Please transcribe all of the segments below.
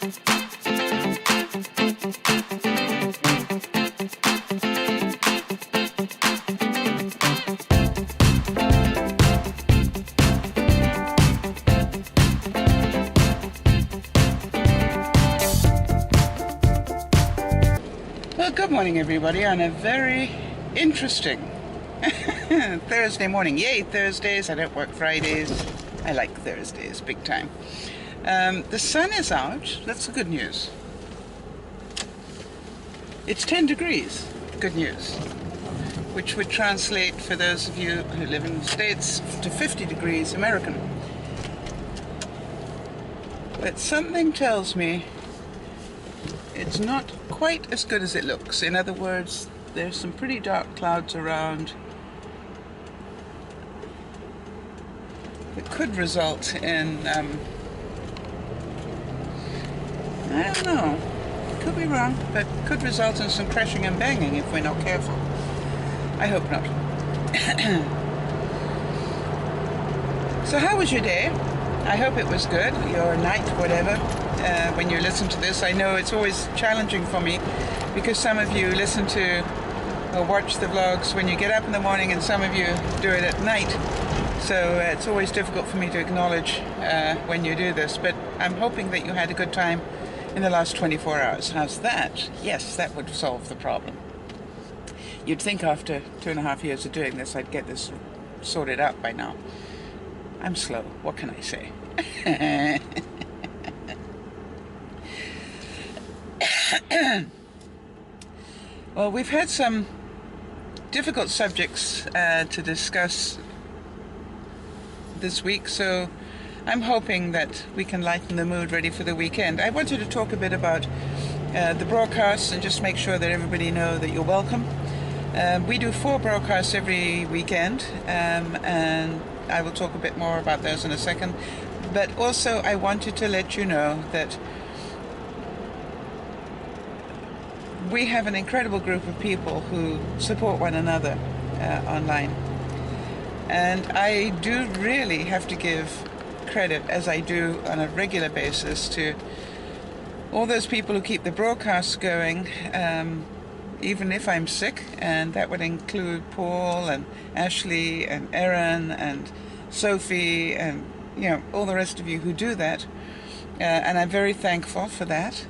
Well, good morning, everybody, on a very interesting Thursday morning. Yay, Thursdays. I don't work Fridays. I like Thursdays, big time. The sun is out. That's the good news. It's 10 degrees. Good news. Which would translate, for those of you who live in the States, to 50 degrees American. But something tells me it's not quite as good as it looks. In other words, there's some pretty dark clouds around that could result in, I don't know, could be wrong, but could result in some crashing and banging if we're not careful. I hope not. So how was your day? I hope it was good, your night, whatever. When you listen to this, I know it's always challenging for me because some of you listen to or watch the vlogs when you get up in the morning and some of you do it at night. So it's always difficult for me to acknowledge when you do this, but I'm hoping that you had a good time in the last 24 hours. How's that? Yes, that would solve the problem. You'd think after 2.5 years of doing this, I'd get this sorted out by now. I'm slow. What can I say? Well, we've had some difficult subjects to discuss this week, so I'm hoping that we can lighten the mood ready for the weekend. I wanted to talk a bit about the broadcasts and just make sure that everybody know that you're welcome. We do 4 broadcasts every weekend, and I will talk a bit more about those in a second. But also I wanted to let you know that we have an incredible group of people who support one another online. And I do really have to give credit, as I do on a regular basis, to all those people who keep the broadcasts going, even if I'm sick, and that would include Paul and Ashley and Erin and Sophie and all the rest of you who do that. And I'm very thankful for that,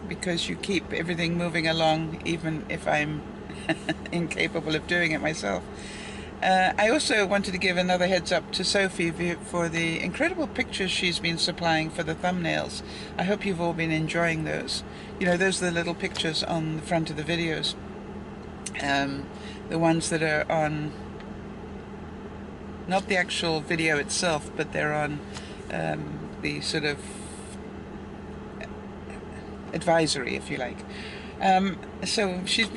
because you keep everything moving along even if I'm incapable of doing it myself. I also wanted to give another heads up to Sophie for the incredible pictures she's been supplying for the thumbnails. I hope you've all been enjoying those. Those are the little pictures on the front of the videos. The ones that are on, not the actual video itself, but they're on the sort of advisory, if you like. So she's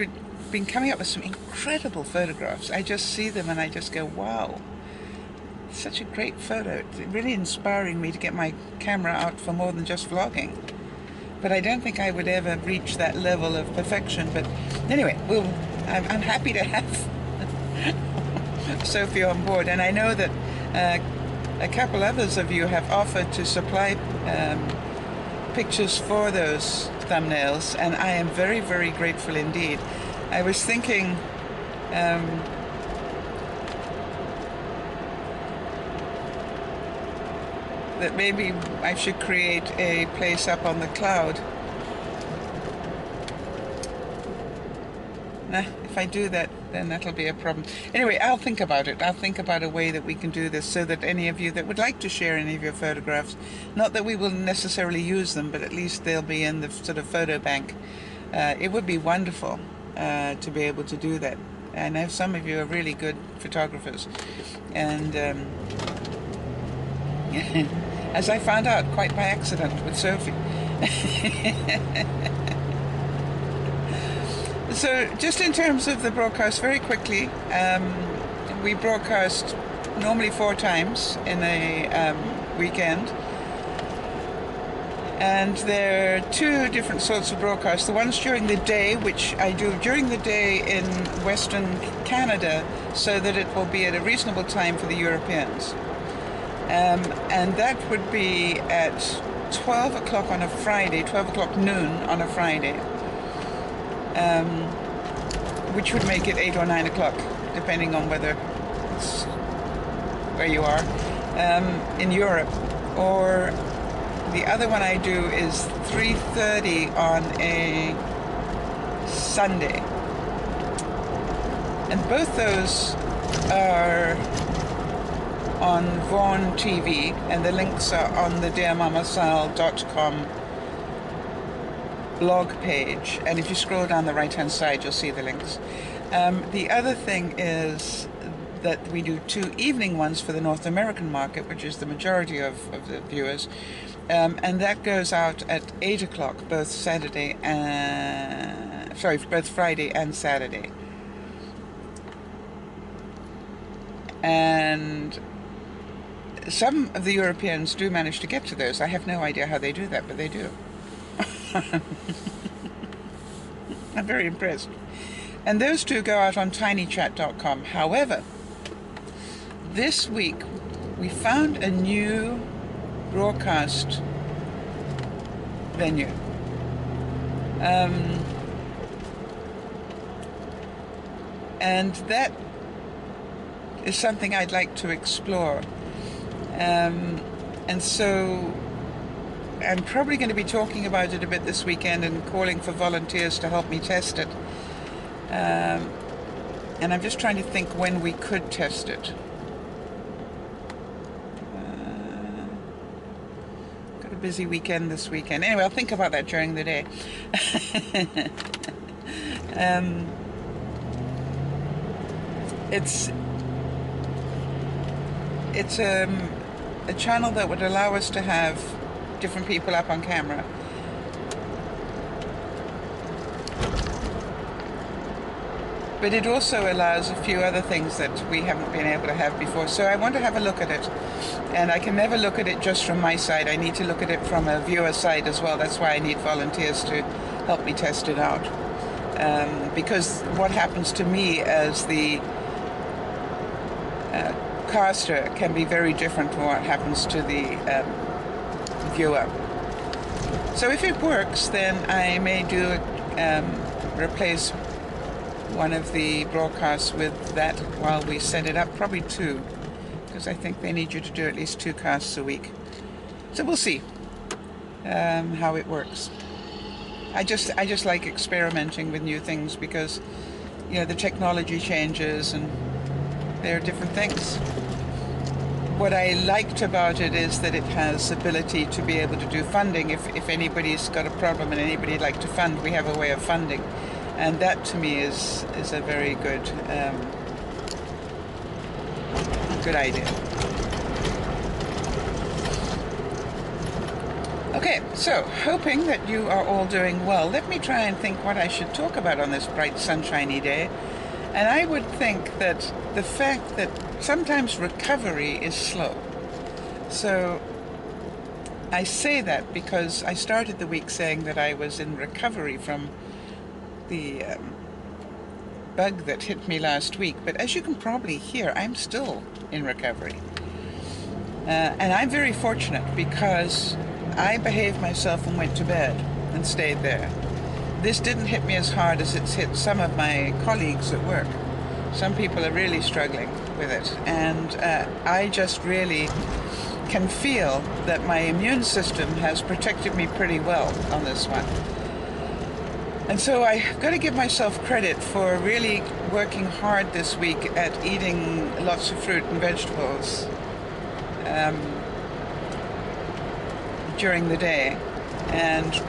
been coming up with some incredible photographs. I just see them and I just go, wow, such a great photo. It's really inspiring me to get my camera out for more than just vlogging. But I don't think I would ever reach that level of perfection. But anyway, I'm happy to have Sophie on board, and I know that a couple others of you have offered to supply pictures for those thumbnails, and I am very, very grateful indeed. I was thinking that maybe I should create a place up on the cloud. Nah, if I do that, then that'll be a problem. Anyway, I'll think about it. I'll think about a way that we can do this so that any of you that would like to share any of your photographs, not that we will necessarily use them, but at least they'll be in the sort of photo bank. It would be wonderful to be able to do that. I know some of you are really good photographers, and as I found out quite by accident with Sophie. So just in terms of the broadcast, very quickly, we broadcast normally 4 times in a weekend. And there are 2 different sorts of broadcasts. The ones during the day, which I do during the day in Western Canada, so that it will be at a reasonable time for the Europeans. And that would be at 12 o'clock on a Friday, 12 o'clock noon on a Friday, which would make it 8 or 9 o'clock, depending on whether it's where you are, in Europe. Or the other one I do is 3:30 on a Sunday. And both those are on Vaughan TV, and the links are on the dearmamasal.com blog page. And if you scroll down the right-hand side, you'll see the links. The other thing is that we do 2 evening ones for the North American market, which is the majority of the viewers. And that goes out at 8 o'clock, both Friday and Saturday. And some of the Europeans do manage to get to those. I have no idea how they do that, but they do. I'm very impressed. And those 2 go out on tinychat.com. However, this week we found a new broadcast venue. And that is something I'd like to explore. And so I'm probably going to be talking about it a bit this weekend and calling for volunteers to help me test it. And I'm just trying to think when we could test it. Got a busy weekend this weekend. Anyway, I'll think about that during the day. It's a channel that would allow us to have different people up on camera. But it also allows a few other things that we haven't been able to have before. So I want to have a look at it. And I can never look at it just from my side. I need to look at it from a viewer side as well. That's why I need volunteers to help me test it out. Because what happens to me as the caster can be very different from what happens to the viewer. So if it works, then I may do replace one of the broadcasts with that while we set it up, probably 2, because I think they need you to do at least 2 casts a week. So we'll see how it works. I just like experimenting with new things because, you know, the technology changes and there are different things. What I liked about it is that it has ability to be able to do funding. If anybody's got a problem and anybody'd like to fund, we have a way of funding. And that to me is a very good idea. Okay, so hoping that you are all doing well. Let me try and think what I should talk about on this bright sunshiny day. And I would think that the fact that sometimes recovery is slow. So I say that because I started the week saying that I was in recovery from the bug that hit me last week. But as you can probably hear, I'm still in recovery. And I'm very fortunate because I behaved myself and went to bed and stayed there. This didn't hit me as hard as it's hit some of my colleagues at work. Some people are really struggling with it. And I just really can feel that my immune system has protected me pretty well on this one. And so I've got to give myself credit for really working hard this week at eating lots of fruit and vegetables during the day, and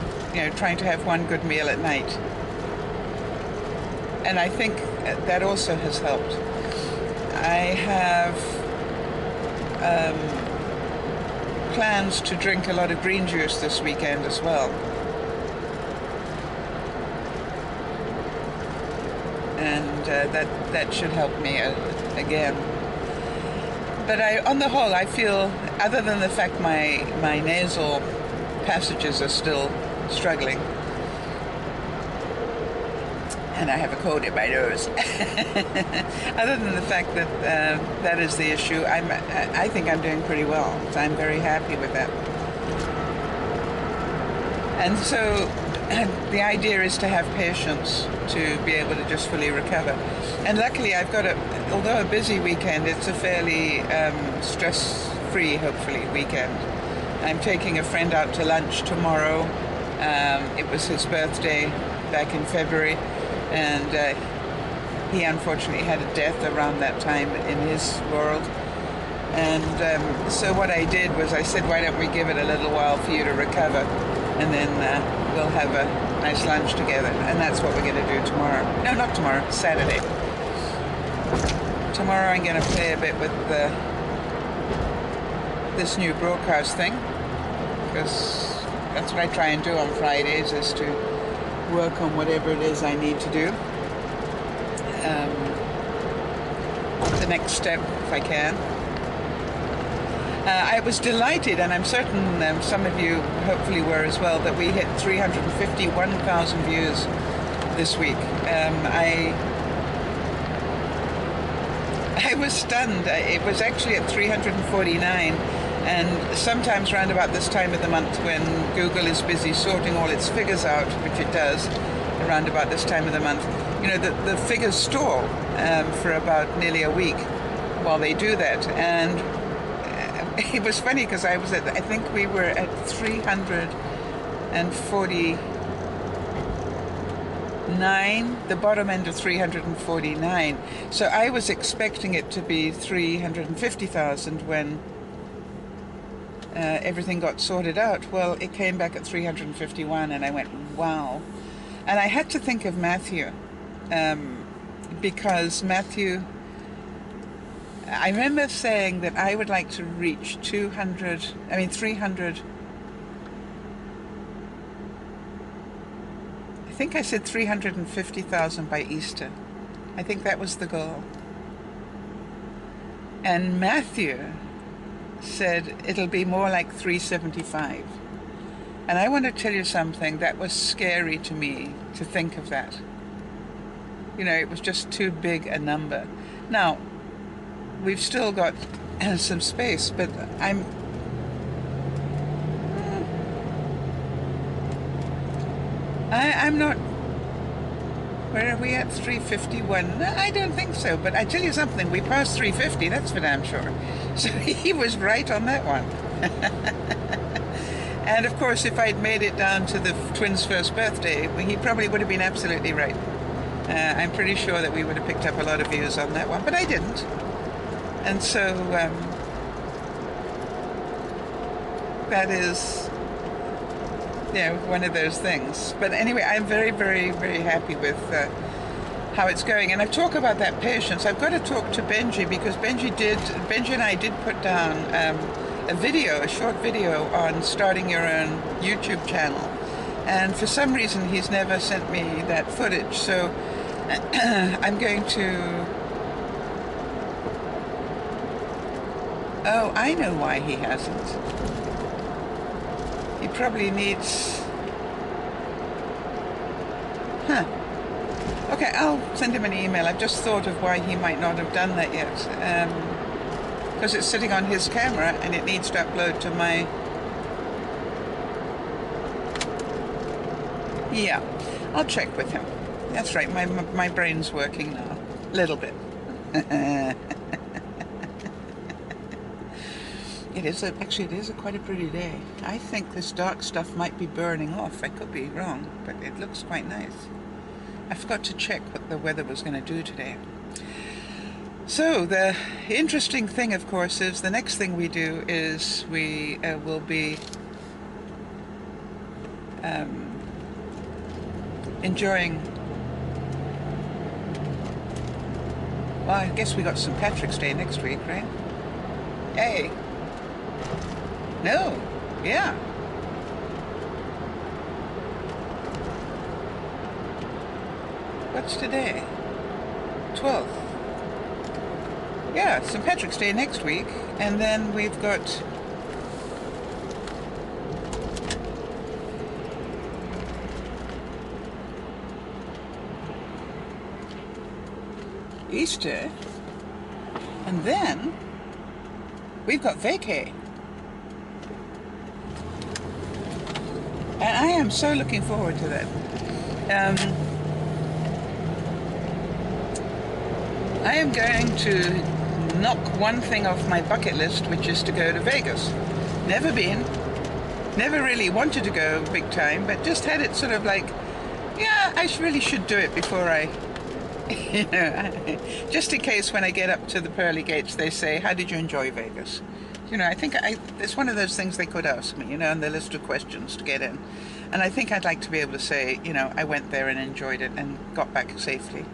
trying to have one good meal at night. And I think that also has helped. I have plans to drink a lot of green juice this weekend as well. And that should help me again. But on the whole, I feel, other than the fact my nasal passages are still struggling, and I have a cold in my nose. Other than the fact that that is the issue, I think I'm doing pretty well. So I'm very happy with that. And so the idea is to have patience to be able to just fully recover. And luckily I've got although a busy weekend, it's a fairly stress-free, hopefully, weekend. I'm taking a friend out to lunch tomorrow. It was his birthday back in February, and he unfortunately had a death around that time in his world. And so what I did was I said, why don't we give it a little while for you to recover, and then we'll have a nice lunch together. And that's what we're going to do tomorrow. No, not tomorrow, Saturday. Tomorrow I'm going to play a bit with this new broadcast thing, because that's what I try and do on Fridays, is to work on whatever it is I need to do. The next step, if I can. I was delighted, and I'm certain some of you hopefully were as well, that we hit 351,000 views this week. I was stunned. It was actually at 349, and sometimes around about this time of the month, when Google is busy sorting all its figures out, which it does around about this time of the month, you know, the figures stall for about nearly a week while they do that. And it was funny because I think we were at 349, the bottom end of 349. So I was expecting it to be 350,000 when everything got sorted out. Well, it came back at 351, and I went, wow. And I had to think of Matthew, because Matthew, I remember saying that I would like to reach 300, I think I said 350,000 by Easter. I think that was the goal. And Matthew said it'll be more like 375. And I want to tell you something, that was scary to me to think of that. You know, it was just too big a number. Now, we've still got some space, but I'm not. Where are we at? 351? No, I don't think so. But I tell you something, we passed 350. That's for damn sure. So he was right on that one. And of course, if I'd made it down to the twins' first birthday, he probably would have been absolutely right. I'm pretty sure that we would have picked up a lot of views on that one, but I didn't. And so that is, you know, one of those things. But anyway, I'm very, very, very happy with how it's going. And I talk about that patience. I've got to talk to Benji, because Benji and I did put down a short video on starting your own YouTube channel. And for some reason, he's never sent me that footage. So I'm going to... Oh, I know why he hasn't. He probably needs... Okay, I'll send him an email. I've just thought of why he might not have done that yet. Because it's sitting on his camera and it needs to upload to my... Yeah, I'll check with him. That's right, my brain's working now. A little bit. It is quite a pretty day. I think this dark stuff might be burning off. I could be wrong, but it looks quite nice. I forgot to check what the weather was going to do today. So the interesting thing, of course, is the next thing we do is we will be enjoying... Well, I guess we got St. Patrick's Day next week, right? Hey! No, yeah. What's today? 12th. Yeah, St. Patrick's Day next week, and then we've got Easter, and then we've got vacay. And I am so looking forward to that. I am going to knock one thing off my bucket list, which is to go to Vegas. Never been, never really wanted to go big time, but just had it sort of like, yeah, I really should do it before I, you know, just in case when I get up to the pearly gates, they say, how did you enjoy Vegas? You know, I think it's one of those things they could ask me, you know, on the list of questions to get in. And I think I'd like to be able to say, you know, I went there and enjoyed it and got back safely.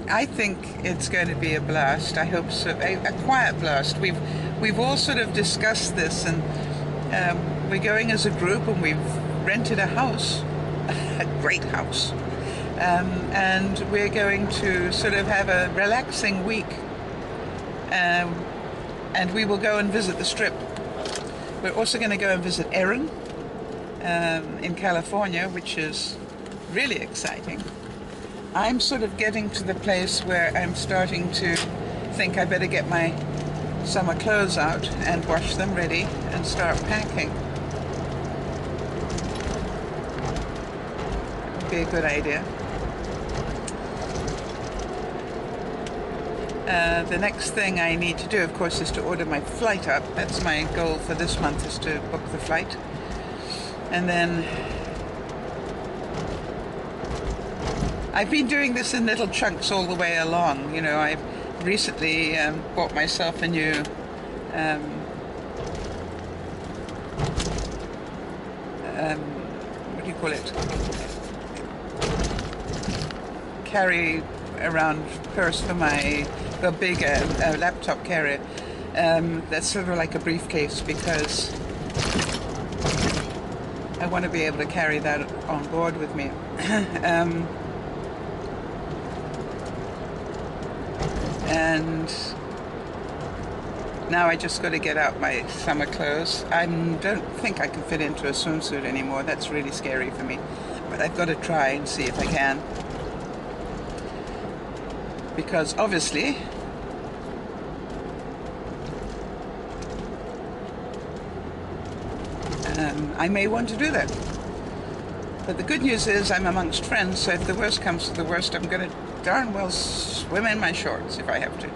I think it's going to be a blast. I hope so. A quiet blast. We've all sort of discussed this, and we're going as a group, and we've rented a house, a great house, and we're going to sort of have a relaxing week, and we will go and visit the Strip. We're also going to go and visit Erin in California, which is really exciting. I'm sort of getting to the place where I'm starting to think I better get my summer clothes out and wash them ready and start packing. Would be a good idea. The next thing I need to do, of course, is to order my flight up. That's my goal for this month, is to book the flight. And then I've been doing this in little chunks all the way along. You know, I recently bought myself a new what do you call it? Carry around purse for my big laptop carrier. That's sort of like a briefcase, because I want to be able to carry that on board with me. And now I just got to get out my summer clothes. I don't think I can fit into a swimsuit anymore. That's really scary for me. But I've got to try and see if I can. Because obviously, I may want to do that. But the good news is I'm amongst friends, so if the worst comes to the worst, I'm going to darn well swim in my shorts if I have to.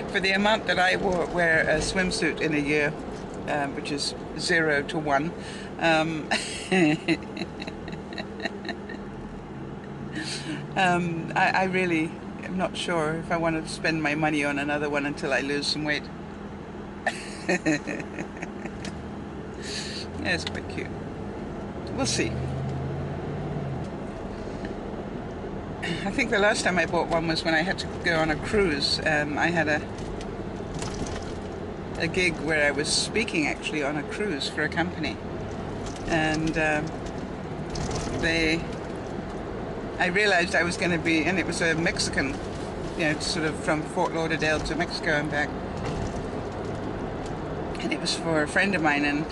For the amount that I wear a swimsuit in a year, which is 0 to 1, I really am not sure if I want to spend my money on another one until I lose some weight. It's quite cute. We'll see. I think the last time I bought one was when I had to go on a cruise. I had a gig where I was speaking actually on a cruise for a company, and I realized I was going to be, and it was a Mexican, you know, sort of from Fort Lauderdale to Mexico and back, and it was for a friend of mine, and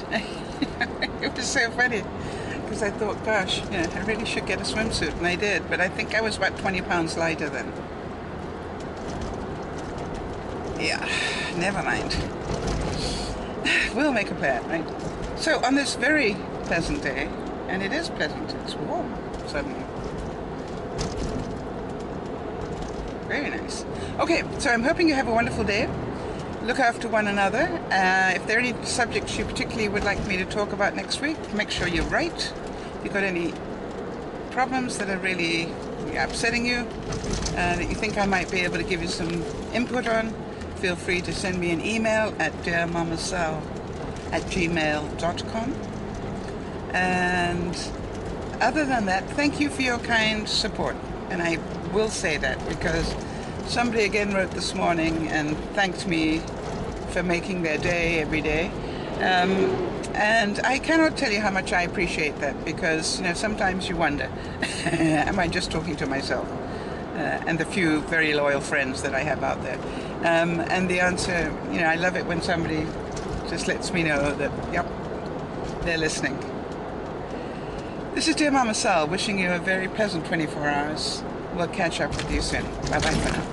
it was so funny. Because I thought, gosh, you know, I really should get a swimsuit, and I did, but I think I was about 20 pounds lighter then. Yeah, never mind. We'll make a plan, right? So on this very pleasant day, and it is pleasant, it's warm suddenly. Very nice. Okay, so I'm hoping you have a wonderful day. Look after one another. If there are any subjects you particularly would like me to talk about next week, make sure you write. If you've got any problems that are really upsetting you, that you think I might be able to give you some input on, feel free to send me an email at dearmamasal@gmail.com. And other than that, thank you for your kind support. And I will say that because somebody again wrote this morning and thanked me for making their day every day. And I cannot tell you how much I appreciate that, because, you know, sometimes you wonder, am I just talking to myself? And the few very loyal friends that I have out there. And the answer, you know, I love it when somebody just lets me know that, yep, they're listening. This is Dear Mama Sal, wishing you a very pleasant 24 hours. We'll catch up with you soon. Bye-bye for now.